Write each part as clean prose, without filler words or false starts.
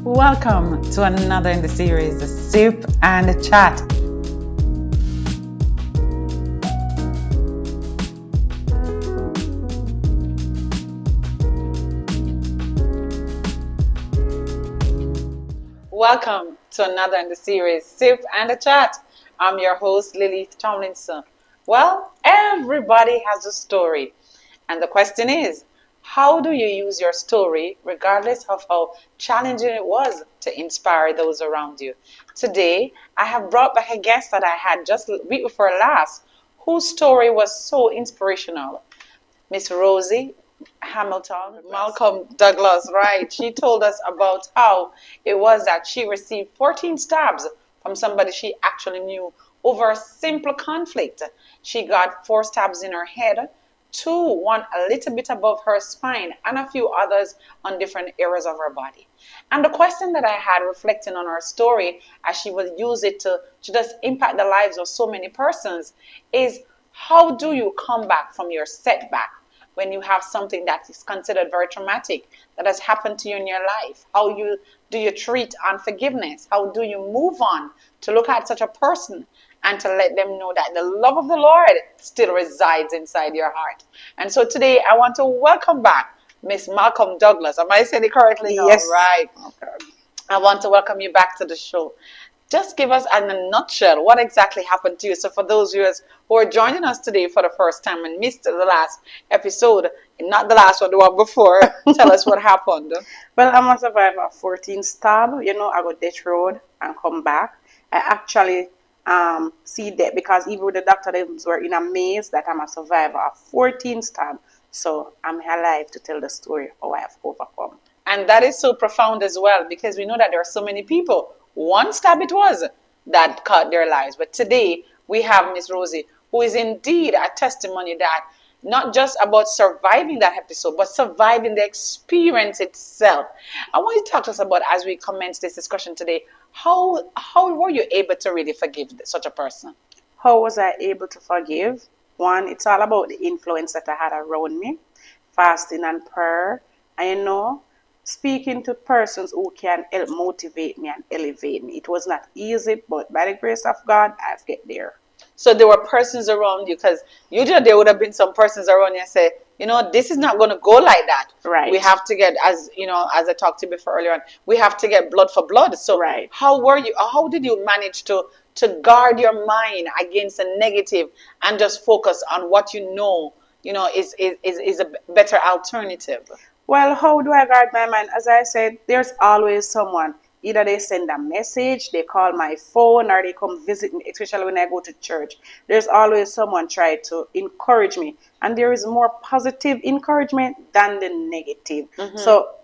Welcome to another in the series, The Sip and the Chat. Welcome to another in the series, Sip and the Chat. I'm your host, Lily Tomlinson. Well, everybody has a story. And the question is, how do you use your story, regardless of how challenging it was, to inspire those around you? Today, I have brought back a guest that I had just a week before last, whose story was so inspirational. Miss Rosie Malcom Douglas, right? She told us about how it was that she received 14 stabs from somebody she actually knew over a simple conflict. She got 4 stabs in her head, one a little bit above her spine, and a few others on different areas of her body. And the question that I had reflecting on her story, as she would use it to just impact the lives of so many persons, is how do you come back from your setback? When you have something that is considered very traumatic that has happened to you in your life? Do you treat unforgiveness? How do you move on to look at such a person and to let them know that the love of the Lord still resides inside your heart? And so today I want to welcome back Miss Malcom Douglas. Am I saying it correctly? Yes. All right. Okay. I want to welcome you back to the show. Just give us in a nutshell what exactly happened to you. So for those viewers who are joining us today for the first time and missed the last episode, not the last one, the one before, tell us what happened. Well, I'm a survivor of 14 stab. I go death road and come back. I actually see that because even with the doctor, they were in a maze that I'm a survivor of 14 stab. So I'm alive to tell the story how I have overcome. And that is so profound as well, because we know that there are so many people, one stab it was, that cut their lives. But today we have Miss Rosie, who is indeed a testimony that not just about surviving that episode, but surviving the experience itself. I want you to talk to us about, as we commence this discussion today, how were you able to really forgive such a person? How was I able to forgive? One, it's all about the influence that I had around me, fasting and prayer, and speaking to persons who can help motivate me and elevate me. It was not easy, but by the grace of God, I've get there. So there were persons around you, because usually there would have been some persons around you and say, this is not going to go like that. Right. We have to get, as I talked to you before earlier on, we have to get blood for blood. So right. How did you manage to guard your mind against the negative and just focus on what is a better alternative? Well, how do I guard my mind? As I said, there's always someone. Either they send a message, they call my phone, or they come visit me, especially when I go to church. There's always someone trying to encourage me. And there is more positive encouragement than the negative. Mm-hmm. So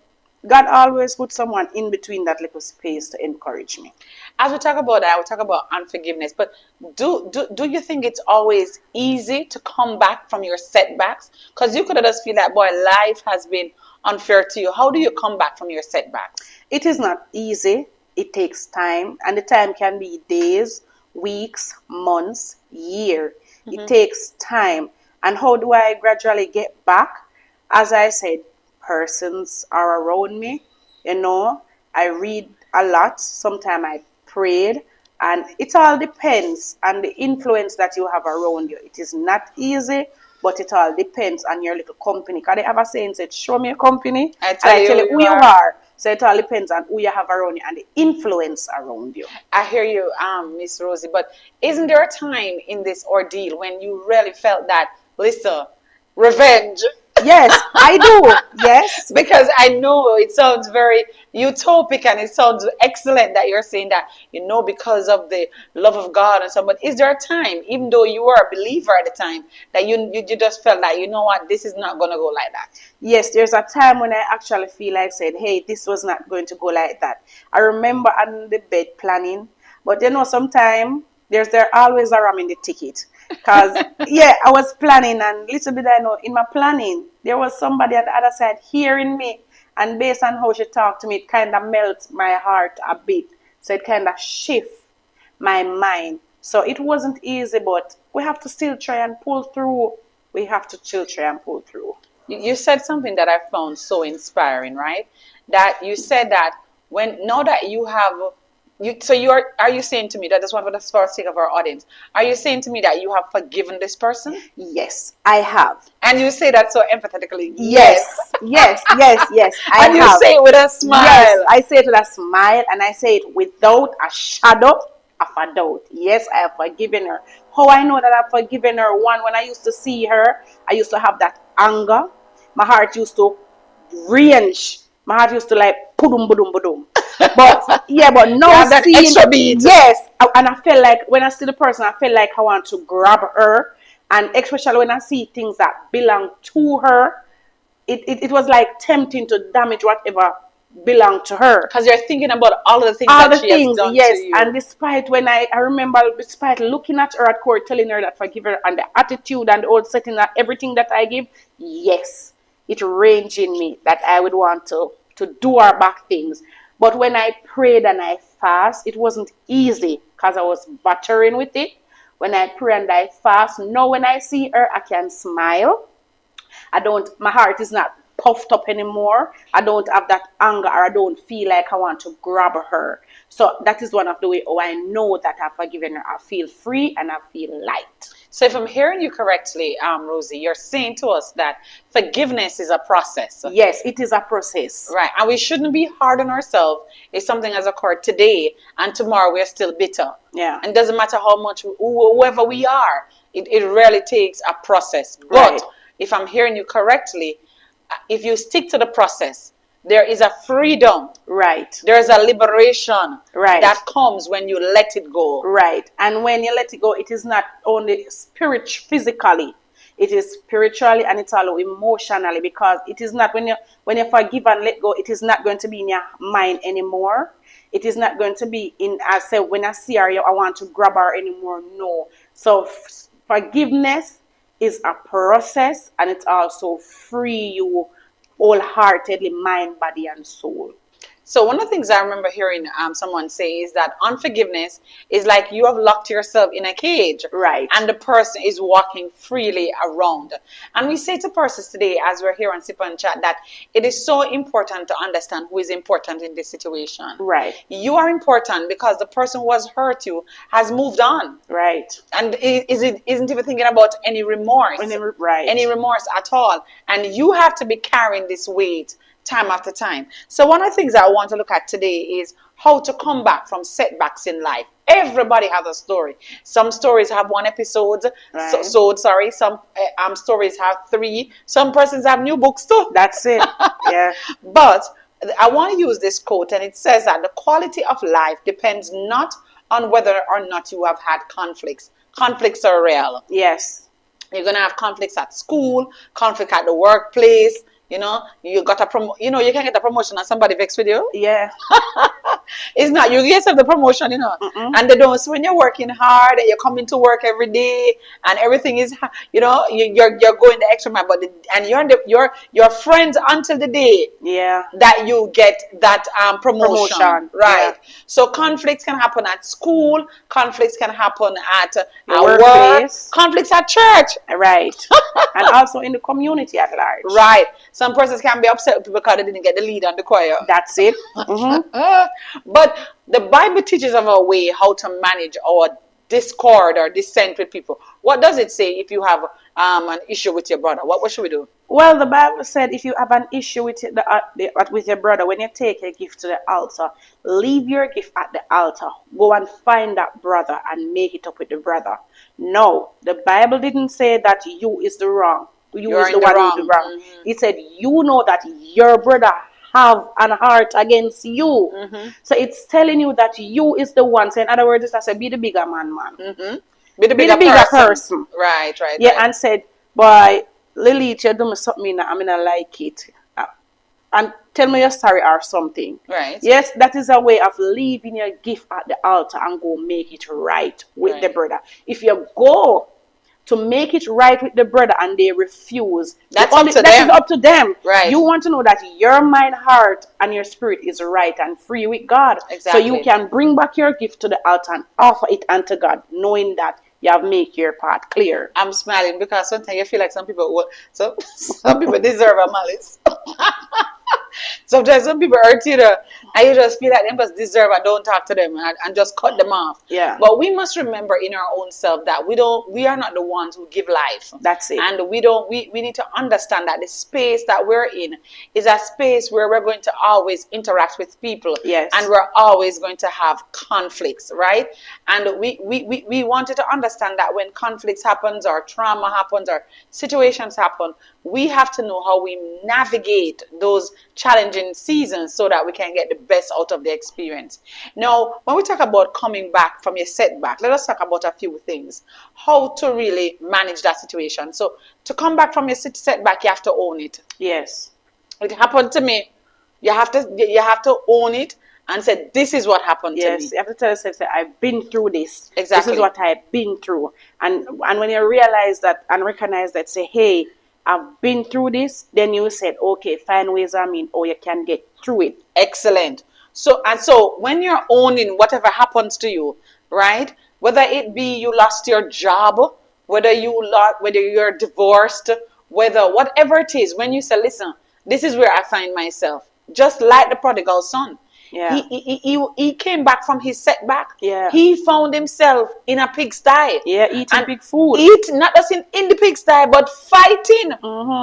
God always puts someone in between that little space to encourage me. As we talk about that, we talk about unforgiveness. But do you think it's always easy to come back from your setbacks? Because you could have just feel like, boy, life has been unfair to you. How do you come back from your setbacks? It is not easy. It takes time. And the time can be days, weeks, months, year. Mm-hmm. It takes time. And how do I gradually get back? As I said, persons are around me. I read a lot. Sometimes I prayed. And it all depends on the influence that you have around you. It is not easy, but it all depends on your little company. Because they have a saying, said, show me a company, I tell you who you are. So it all depends on who you have around you and the influence around you. I hear you, Miss Rosie. But isn't there a time in this ordeal when you really felt that, listen, revenge? Yes, I do. Yes. Because I know it sounds very utopic and it sounds excellent that you're saying that, because of the love of God and so. But is there a time, even though you were a believer at the time, that you just felt like, this is not going to go like that? Yes, there's a time when I actually feel like said, hey, this was not going to go like that. I remember on the bed planning, but sometimes there always a ram in the ticket. Because, I was planning, and little bit I know, in my planning, there was somebody on the other side hearing me. And based on how she talked to me, it kind of melts my heart a bit. So it kind of shifts my mind. So it wasn't easy, but we have to still try and pull through. You said something that I found so inspiring, right? That you said that when now that you have so are you saying to me that this one for the first sake of our audience? Are you saying to me that you have forgiven this person? Yes, I have. And you say that so empathetically. Yes, yes, yes, yes, I And you have. say it with a Yes, smile. I say it with a smile, and I say it without a shadow of a doubt. Yes, I have forgiven her. How I know that I've forgiven her? One, when I used to see her, I used to have that anger. My heart used to range. My heart used to like pudum budum budum. But yeah, but You now have that seeing, extra beat. yes, and I feel like when I see the person, I feel like I want to grab her, and especially when I see things that belong to her, it was like tempting to damage whatever belonged to her. Because you're thinking about all of the things All that the she has things, done to yes. And you. despite when I remember, despite looking at her at court, telling her that forgive her, and the attitude and the old setting, that everything that I give, yes, it raged in me that I would want to do her back things. But when I prayed and I fast, it wasn't easy because I was battering with it. When I pray and I fast, now when I see her, I can smile. My heart is not puffed up anymore. I don't have that anger, or I don't feel like I want to grab her. So that is one of the way I know that I've forgiven her. I feel free and I feel light. So if I'm hearing you correctly, Rosie, you're saying to us that forgiveness is a process. Yes, it is a process. Right. And we shouldn't be hard on ourselves if something has occurred today and tomorrow we're still bitter. Yeah. And it doesn't matter how much, whoever we are, it really takes a process. Right. But if I'm hearing you correctly, if you stick to the process, there is a freedom. Right. There is a liberation Right. that comes when you let it go. Right. And when you let it go, it is not only physically, it is spiritually, and it's also emotionally, because it is not when you forgive and let go, it is not going to be in your mind anymore. It is not going to be in, I say, when I see her, I want to grab her anymore. No. So forgiveness is a process, and it's also free you wholeheartedly, mind, body, and soul. So one of the things I remember hearing someone say is that unforgiveness is like you have locked yourself in a cage. Right. And the person is walking freely around. And we say to persons today, as we're here on Sip and Chat, that it is so important to understand who is important in this situation. Right. You are important because the person who has hurt you has moved on. Right. And isn't even thinking about any remorse. Right. Any remorse at all. And you have to be carrying this weight time after time. So one of the things I want to look at today is how to come back from setbacks in life. Everybody has a story. Some stories have one episode. Right. Some stories have 3. Some persons have new books too. That's it. Yeah. But I want to use this quote, and it says that the quality of life depends not on whether or not you have had conflicts. Conflicts are real. Yes. You're gonna have conflicts at school, conflict at the workplace. You know, you got a you can get a promotion and somebody vex with you. Yeah. It's not, you get yourself the promotion, and they don't. So when you're working hard and you're coming to work every day and everything is, you're going the extra mile, but and you're friends until the day that you get that promotion. Right. Yeah. So conflicts can happen at school, conflicts can happen at work, conflicts at church. Right. And also in the community at large. Right. Some persons can be upset with people because they didn't get the lead on the choir. That's it. But the Bible teaches of a way how to manage our discord or dissent with people. What does it say if you have an issue with your brother? What should we do? Well, the Bible said if you have an issue with with your brother, when you take a gift to the altar, leave your gift at the altar. Go and find that brother and make it up with the brother. No, the Bible didn't say that you is the wrong. You is the one who's the wrong. Mm-hmm. It said you know that your brother have an heart against you. Mm-hmm. So it's telling you that you is the one. So in other words, it's said, be the bigger man. Mm-hmm. Be the bigger person. Right. Yeah, right. And said, boy, Lilith, you're doing something I'm gonna like it. And tell me you're sorry or something. Right. Yes, that is a way of leaving your gift at the altar and go make it right with the brother. If you go to make it right with the brother and they refuse, that is up to them. Right. You want to know that your mind, heart, and your spirit is right and free with God. Exactly. So you can bring back your gift to the altar and offer it unto God, knowing that you have made your part clear. I'm smiling because sometimes I feel like some people deserve a malice. Sometimes when people hurt you, I just feel like they must deserve I don't talk to them and just cut them off. Yeah. But we must remember in our own self that we are not the ones who give life. That's it. And we need to understand that the space that we're in is a space where we're going to always interact with people. Yes. And we're always going to have conflicts, right? And we wanted to understand that when conflicts happens or trauma happens or situations happen, we have to know how we navigate those challenging seasons so that we can get the best out of the experience. Now, when we talk about coming back from your setback, let us talk about a few things. How to really manage that situation. So, to come back from your setback, you have to own it. Yes. It happened to me. You have to own it and say, this is what happened to me. Yes, you have to tell yourself, say, I've been through this. Exactly. This is what I've been through. And when you realize that and recognize that, say, hey, I've been through this, then you said, okay, find ways or you can get through it. Excellent. So when you're owning whatever happens to you, right? Whether it be you lost your job, whether you're divorced, whatever it is, when you say, listen, this is where I find myself. Just like the prodigal son. Yeah. He came back from his setback. Yeah. He found himself in a pigsty. Yeah, eating pig food. Not just in the pigsty, but fighting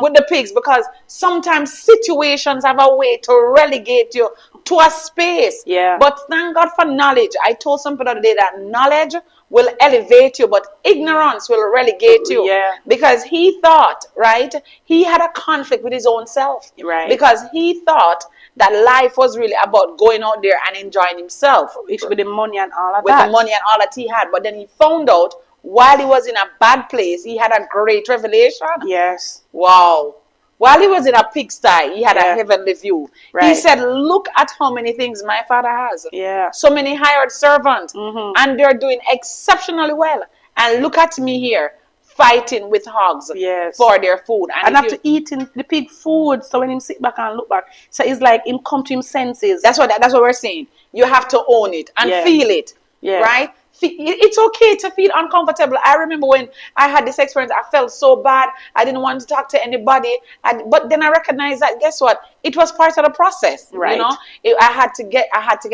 with the pigs, because sometimes situations have a way to relegate you to a space. Yeah. But thank God for knowledge. I told some people the other day that knowledge will elevate you, but ignorance will relegate you. Yeah. Because he thought, right? He had a conflict with his own self. Right. Because he thought that life was really about going out there and enjoying himself. With the money and all of with that. the money and all that he had. But then he found out while he was in a bad place, he had a great revelation. Yes. Wow. While he was in a pigsty, he had a heavenly view. Right. He said, look at how many things my father has. Yeah. So many hired servants. And they're doing exceptionally well. And look at me here, fighting with hogs for their food. And after eating the pig food, so when him sit back and look back, so it's like him come to him senses. That's what we're saying. You have to own it and feel it, right? It's okay to feel uncomfortable. I remember when I had this experience, I felt so bad. I didn't want to talk to anybody. But then I recognized that, guess what? It was part of the process. Right. You know, I had to get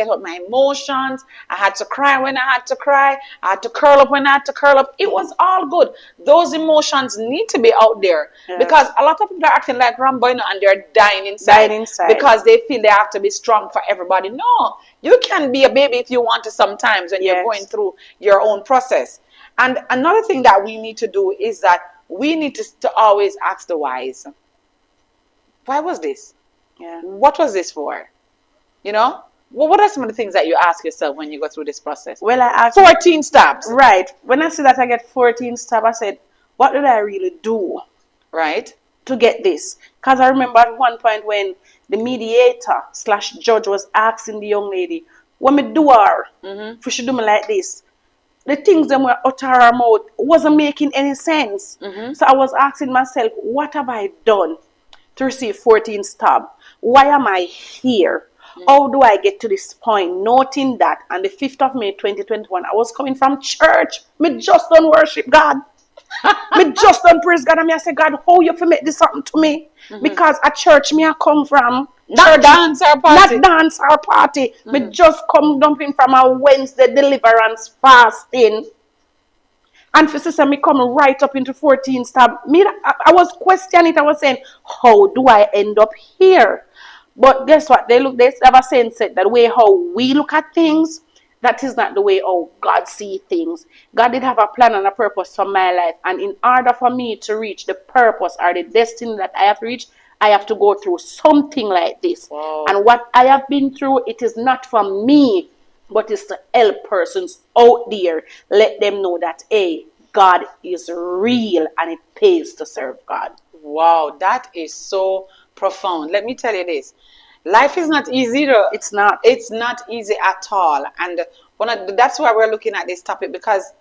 out my emotions. I had to cry when I had to cry. I had to curl up when I had to curl up. It was all good. Those emotions need to be out there because a lot of people are acting like Rambo, and they're dying inside. Because they feel they have to be strong for everybody. No, you can be a baby if you want to sometimes when you're going through your own process. And another thing that we need to do is that we need to always ask the whys. Why was this? What was this for? You know? Well, what are some of the things that you ask yourself when you go through this process? Well, I asked 14 stabs. Right. When I see that I get 14 stabs, I said, what did I really do? Right. To get this? Because I remember at one point when the mediator/judge was asking the young lady, what me do her? If she do me like this? The things that were out of her mouth wasn't making any sense. So I was asking myself, what have I done to receive 14 stab? Why am I here? How do I get to this point? Noting that on the 5th of May 2021, I was coming from church. Me just don't worship God. Me just don't praise God. And me I say, God, how you for make this happen to me? Because at church me I come from. Not dance or party. Not dance or party. Me just come dumping from a Wednesday deliverance fasting. And for sister, me come right up into 14 stab. I was questioning it. I was saying, how do I end up here? But guess what? They have a sense that the way how we look at things, that is not the way how God sees things. God did have a plan and a purpose for my life. And in order for me to reach the purpose or the destiny that I have reached, I have to go through something like this. Wow. And what I have been through, it is not for me, but it's to help persons out there. Let them know that, hey, God is real and it pays to serve God. Wow, that is so profound. Let me tell you this. Life is not easy. It's not. It's not easy at all. And that's why we're looking at this topic, because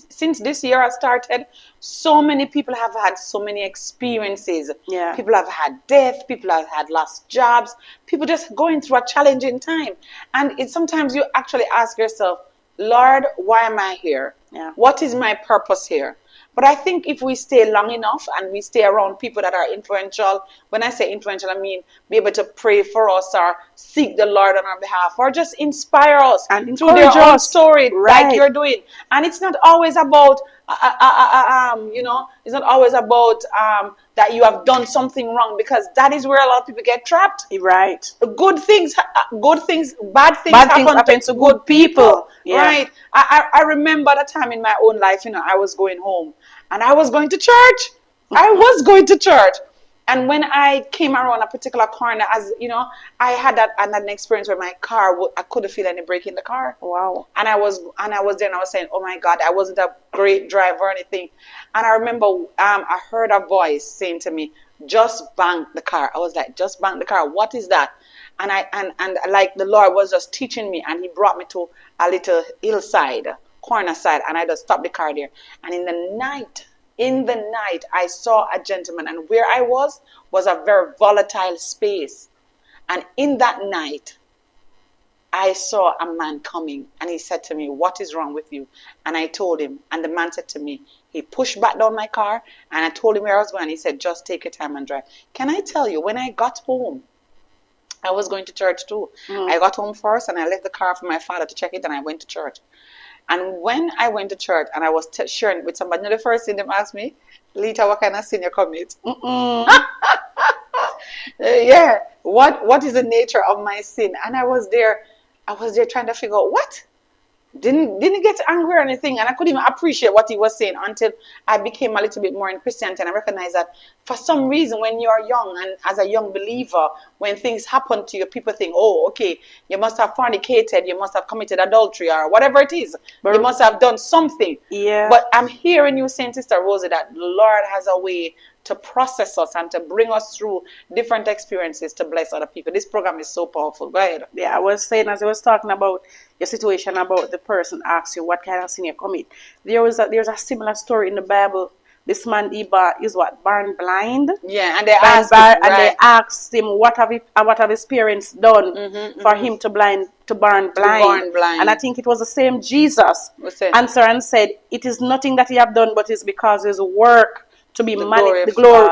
since this year has started, so many people have had so many experiences. Yeah. People have had death. People have had lost jobs. People just going through a challenging time. And sometimes you actually ask yourself, Lord, why am I here? Yeah. What is my purpose here? But But I think if we stay long enough and we stay around people that are influential, when I say influential, I mean be able to pray for us or seek the Lord on our behalf or just inspire us And through their encourage own us. story like Right. you're doing. And it's not always about, it's not always about that you have done something wrong, because that is where a lot of people get trapped. Right. Bad things Bad things happen happen to to good good people, people. Yeah. right? I remember the time in my own life, I was going home and I was going to church. I was going to church. And when I came around a particular corner, as you know, I had an experience where my car, I couldn't feel any brake in the car. Wow. And I was there and I was saying, oh my God, I wasn't a great driver or anything. And I remember I heard a voice saying to me, just bank the car. I was like, just bank the car. What is that? And and like the Lord was just teaching me, and he brought me to a little hillside, corner side, and I just stopped the car there. And in the night, I saw a gentleman, and where I was a very volatile space. And in that night, I saw a man coming, and he said to me, what is wrong with you? And I told him, and the man said to me, he pushed back down my car, and I told him where I was going. He said, just take your time and drive. Can I tell you, when I got home, I was going to church too. I got home first, and I left the car for my father to check it, and I went to church. And when I went to church and I was sharing with somebody, the first thing they asked me, Lita, what kind of sin you commit? Yeah, what is the nature of my sin? And I was there trying to figure out what. Didn't get angry or anything, and I couldn't even appreciate what he was saying until I became a little bit more in Christianity, and I recognized that for some reason when you're young and as a young believer, when things happen to you, people think, oh, okay, you must have fornicated, you must have committed adultery or whatever it is. You must have done something. Yeah. But I'm hearing you saying, Sister Rosie, that the Lord has a way to process us and to bring us through different experiences to bless other people. This program is so powerful. Go ahead. Yeah, I was saying, as I was talking about your situation, about the person asks you what kind of sin you commit. There's a similar story in the Bible. This man is born blind. Yeah, and they asked him, and they asked him what have his parents done for him to born blind. And I think it was the same Jesus answered and said, it is nothing that he have done, but it's because his work to be the glory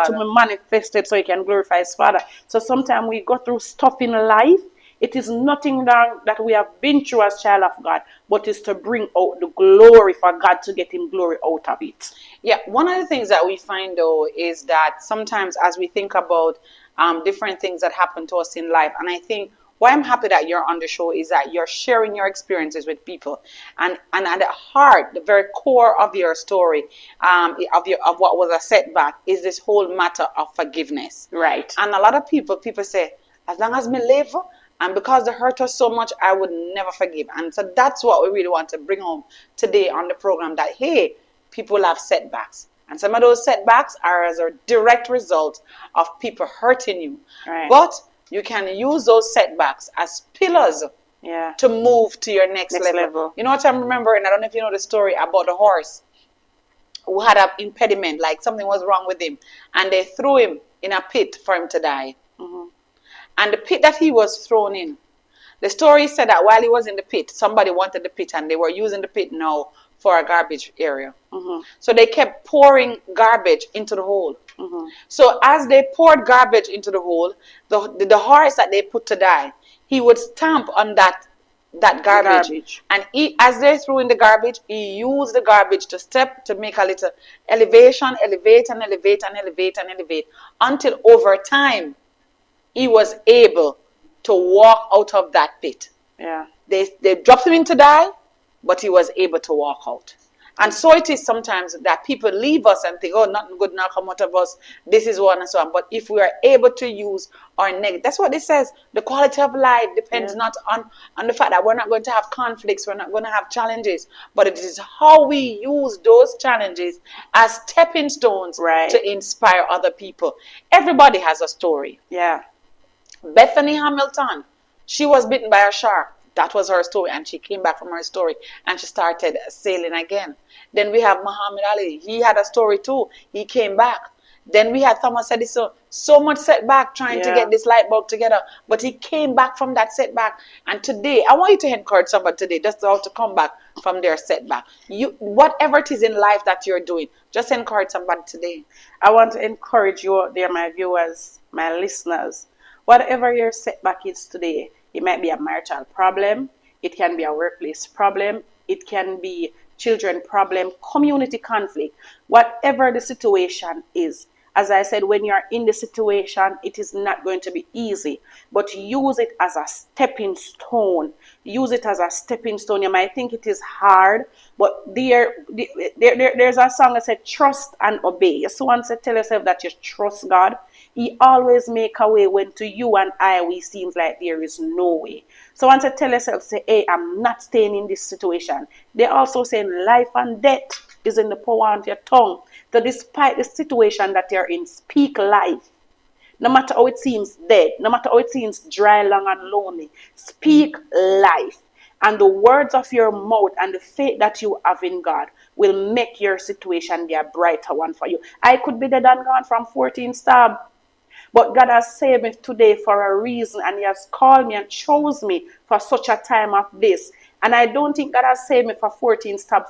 to be manifested, so he can glorify his Father. So sometimes we go through stuff in life. It is nothing that we have been through as child of God, but it's to bring out the glory for God, to get him glory out of it. Yeah, one of the things that we find though is that sometimes as we think about different things that happen to us in life, and I think why I'm happy that you're on the show is that you're sharing your experiences with people, and at the heart, the very core of your story, of what was a setback, is this whole matter of forgiveness. Right. And a lot of people say, as long as me live, and because they hurt us so much, I would never forgive. And so that's what we really want to bring home today on the program, that hey, people have setbacks. And some of those setbacks are as a direct result of people hurting you. Right. But you can use those setbacks as pillars to move to your next level. You know what I'm remembering? I don't know if you know the story about the horse who had an impediment, like something was wrong with him. And they threw him in a pit for him to die. And the pit that he was thrown in, the story said that while he was in the pit, somebody wanted the pit, and they were using the pit now for a garbage area. So they kept pouring garbage into the hole. So as they poured garbage into the hole, the horse that they put to die, he would stamp on that garbage. And as they threw in the garbage, he used the garbage to make a little elevate until over time he was able to walk out of that pit. Yeah. They dropped him in to die, but he was able to walk out. And so it is sometimes that people leave us and think, oh, nothing good now come out of us. This is one and so on. But if we are able to use our negative, that's what it says. The quality of life depends not on the fact that we're not going to have conflicts, we're not going to have challenges, but it is how we use those challenges as stepping stones to inspire other people. Everybody has a story. Yeah. Bethany Hamilton, she was bitten by a shark. That was her story, and she came back from her story and she started sailing again. Then we have Muhammad Ali. He had a story too. He came back. Then we had Thomas Edison, so much setback trying to get this light bulb together, but he came back from that setback. And today, I want you to encourage somebody today just how to come back from their setback. You, whatever it is in life that you're doing, just encourage somebody today. I want to encourage you out there, my viewers, my listeners. Whatever your setback is today, it might be a marital problem, it can be a workplace problem, it can be children problem, community conflict, whatever the situation is. As I said, when you're in the situation, it is not going to be easy, but use it as a stepping stone. Use it as a stepping stone. You might think it is hard, but there's a song that said, trust and obey. So once you tell yourself that you trust God, He always make a way when to you and I, we seems like there is no way. So once you tell yourself, say, hey, I'm not staying in this situation. They also saying life and death is in the power of your tongue. So despite the situation that you're in, speak life. No matter how it seems dead, no matter how it seems dry, long, and lonely, speak life. And the words of your mouth and the faith that you have in God will make your situation be a brighter one for you. I could be dead and gone from 14 stab. But God has saved me today for a reason, and He has called me and chose me for such a time of this. And I don't think God has saved me for 14 stabs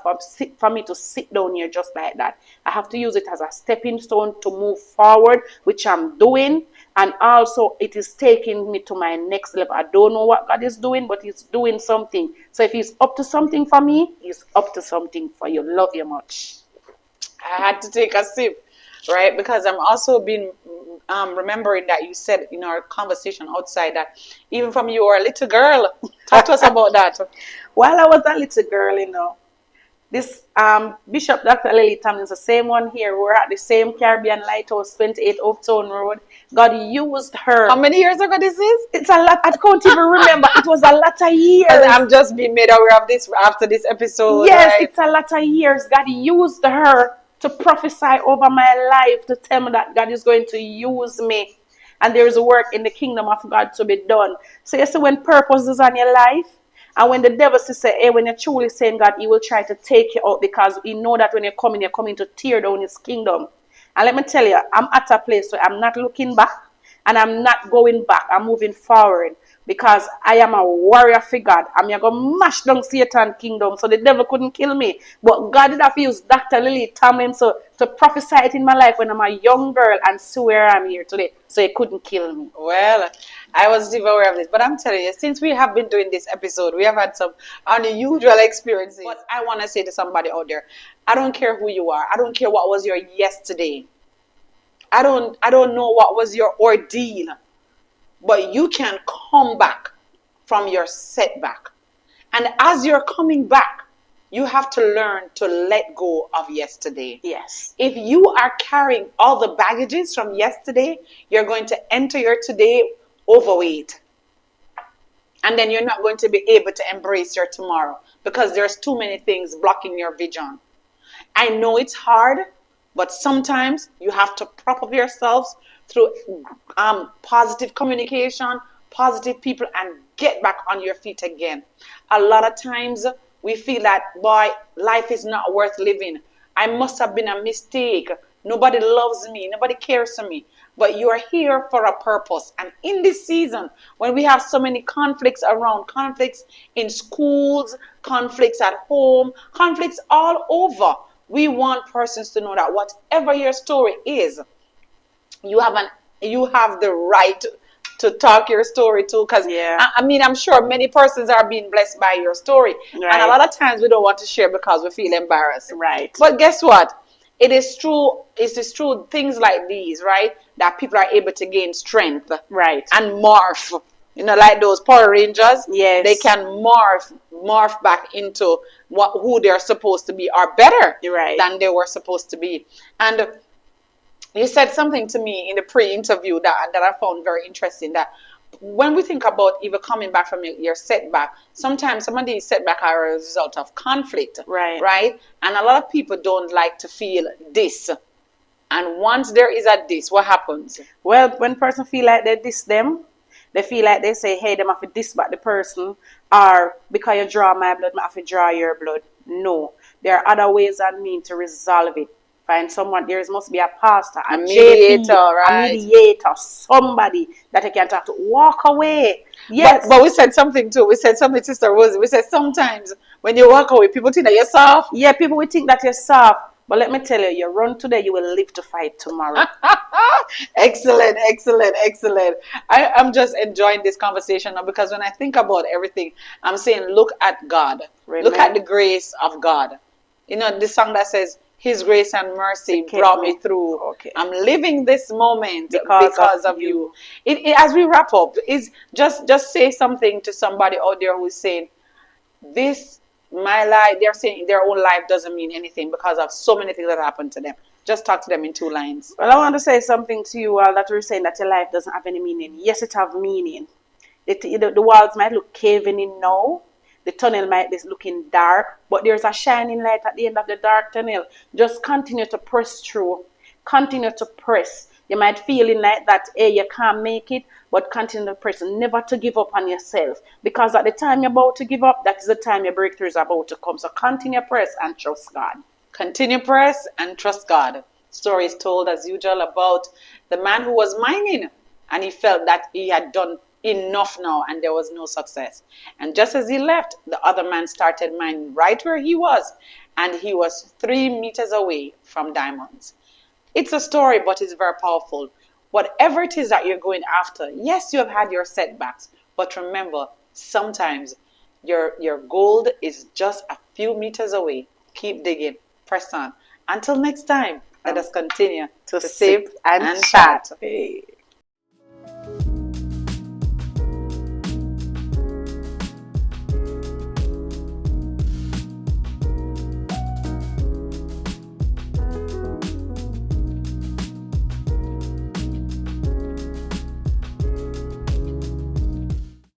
for me to sit down here just like that. I have to use it as a stepping stone to move forward, which I'm doing. And also it is taking me to my next level. I don't know what God is doing, but He's doing something. So if He's up to something for me, He's up to something for you. Love you much. I had to take a sip, right? Because I'm also been remembering that you said in our conversation outside that even from you were a little girl. Talk to us about that. While I was a little girl, this Bishop Dr. Lily Tomlinson, the same one here, we're at the same Caribbean Lighthouse, 28 Uptown Road. God used her. How many years ago this is? It's a lot. I can't even remember. It was a lot of years. I'm just being made aware of this after this episode. Yes, right? It's a lot of years. God used her to prophesy over my life, to tell me that God is going to use me. And there is work in the kingdom of God to be done. So you see, when purpose is on your life, and when the devil says, hey, when you're truly saying God, He will try to take you out, because He know that when you're coming to tear down His kingdom. And let me tell you, I'm at a place where I'm not looking back, and I'm not going back. I'm moving forward, because I am a warrior for God. I'm going to mash down Satan's kingdom, so the devil couldn't kill me. But God did have used Dr. Lily Tomlinson to prophesy it in my life when I'm a young girl, and see where I'm here today. So He couldn't kill me. Well, I was never aware of this, but I'm telling you, since we have been doing this episode, we have had some unusual experiences. But I want to say to somebody out there, I don't care who you are. I don't care what was your yesterday. I don't know what was your ordeal, but you can come back from your setback. And as you're coming back, you have to learn to let go of yesterday. Yes. If you are carrying all the baggages from yesterday, you're going to enter your today overweight. And then you're not going to be able to embrace your tomorrow, because there's too many things blocking your vision. I know it's hard, but sometimes you have to prop up yourselves through positive communication, positive people, and get back on your feet again. A lot of times we feel that, boy, life is not worth living. I must have been a mistake. Nobody loves me. Nobody cares for me. But you're here for a purpose. And in this season, when we have so many conflicts around, conflicts in schools, conflicts at home, conflicts all over, we want persons to know that whatever your story is, you have the right to talk your story too. Because I mean, I'm sure many persons are being blessed by your story, and a lot of times we don't want to share because we feel embarrassed. Right. But guess what? It is true. It is true. Things like these, right, that people are able to gain strength, right, and morph. Like those Power Rangers. Yes. They can morph back into who they're supposed to be, or better than they were supposed to be. And you said something to me in the pre-interview that I found very interesting, that when we think about even coming back from your setback, sometimes some of these setbacks are a result of conflict. Right? And a lot of people don't like to feel this. And once there is a this, what happens? Well, when person feel like they diss them, they feel like they say, hey, them have to diss back the person, or because you draw my blood, I have to draw your blood. No. There are other ways and means to resolve it. Find someone. There must be a pastor, a mediator, JP, a right? mediator, somebody that you can talk to. Walk away. Yes. But we said something too. We said something, Sister Rosie. We said sometimes when you walk away, people think that you're soft. Yeah, people will think that you're soft. But let me tell you, you run today, you will live to fight tomorrow. Excellent, excellent, excellent. I'm just enjoying this conversation now because when I think about everything, I'm saying, look at God. Look at the grace of God. You know, the song that says, His grace and mercy brought me through. Okay. I'm living this moment because of you. As we wrap up, is just say something to somebody out there who's saying, this, my life, they're saying their own life doesn't mean anything because of so many things that happened to them. Just talk to them in 2 lines. Well, I want to say something to you all that we're saying that your life doesn't have any meaning. Yes, it have meaning. The walls might look caving in now. The tunnel might be looking dark, but there's a shining light at the end of the dark tunnel. Just continue to press through. Continue to press. You might feel in like that, hey, you can't make it, but continue to press. Never to give up on yourself. Because at the time you're about to give up, that is the time your breakthrough is about to come. So continue press and trust God. Continue press and trust God. Story is told as usual about the man who was mining and he felt that he had done enough now and there was no success. And just as he left, the other man started mining right where he was, and he was 3 meters away from diamonds. It's a story, but it's very powerful. Whatever it is that you're going after, yes, you have had your setbacks, but remember, sometimes your gold is just a few meters away. Keep digging, press on. Until next time, let us continue to sip and chat. Hey.